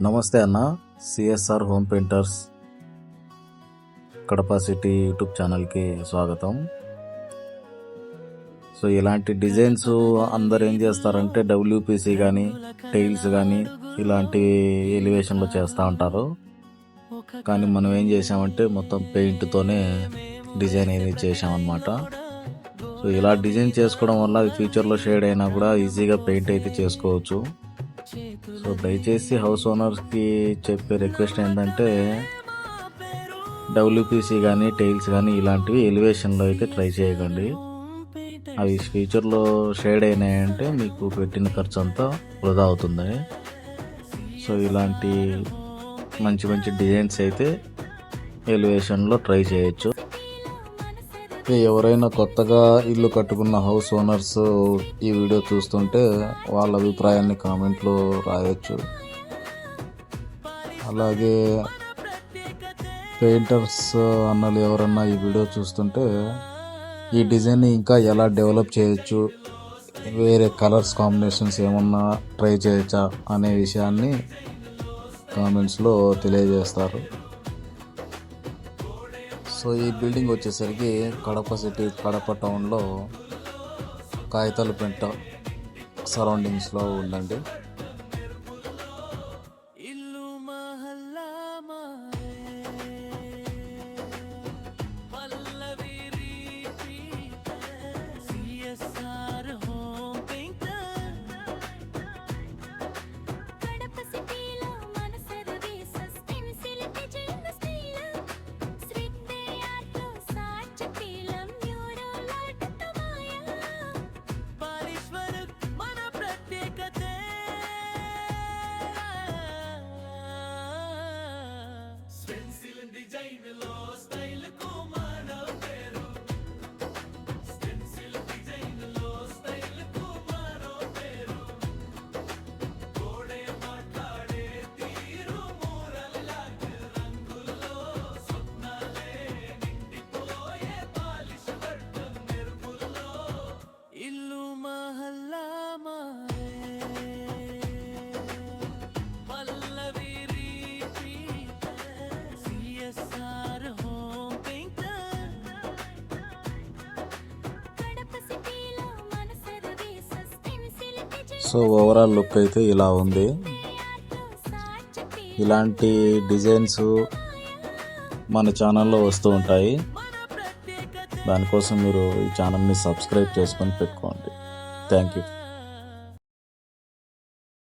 నమస్తే అన్న, CSR home painters Kadapa city YouTube ఛానల్కి స్వాగతం. సో ఇలాంటి డిజైన్స్ అందరు ఏం చేస్తారంటే డబ్ల్యూపీసీ కానీ టైల్స్ కానీ ఇలాంటి ఎలివేషన్లో చేస్తూ ఉంటారు. కానీ మనం ఏం చేసామంటే మొత్తం పెయింట్తోనే డిజైన్ అనేది చేసామన్నమాట. సో ఇలా డిజైన్ చేసుకోవడం వల్ల ఫ్యూచర్లో షేడ్ అయినా కూడా ఈజీగా పెయింట్ అయితే చేసుకోవచ్చు. సో దయచేసి హౌస్ ఓనర్స్కి చెప్పే రిక్వెస్ట్ ఏంటంటే డబ్ల్యూపీసీ కానీ టైల్స్ కానీ ఇలాంటివి ఎలివేషన్లో అయితే ట్రై చేయకండి. అవి ఫ్యూచర్లో షేడ్ అయినాయంటే మీకు పెట్టిన ఖర్చు అంతా వృధా అవుతుంది. సో ఇలాంటి మంచి మంచి డిజైన్స్ అయితే ఎలివేషన్లో ట్రై చేయొచ్చు. ఎవరైనా కొత్తగా ఇల్లు కట్టుకున్న హౌస్ ఓనర్స్ ఈ వీడియో చూస్తుంటే వాళ్ళ అభిప్రాయాన్ని కామెంట్లో రాయొచ్చు. అలాగే పెయింటర్స్ అన్నలు ఎవరన్నా ఈ వీడియో చూస్తుంటే ఈ డిజైన్ని ఇంకా ఎలా డెవలప్ చేయొచ్చు, వేరే కలర్స్ కాంబినేషన్స్ ఏమన్నా ట్రై చేయొచ్చా అనే విషయాన్ని కామెంట్స్లో తెలియజేస్తారు. సో ఈ బిల్డింగ్ వచ్చేసరికి కడప సిటీ, కడప టౌన్లో కాగితాలపేట సరౌండింగ్స్లో ఉందండి. సో ఓవరాల్ లుక్ అయితే ఇలా ఉంది. ఇలాంటి డిజైన్స్ మన ఛానల్లో వస్తూ ఉంటాయి. దానికోసం మీరు ఈ ఛానల్ని సబ్స్క్రైబ్ చేసుకొని పెట్టుకోండి. Thank you.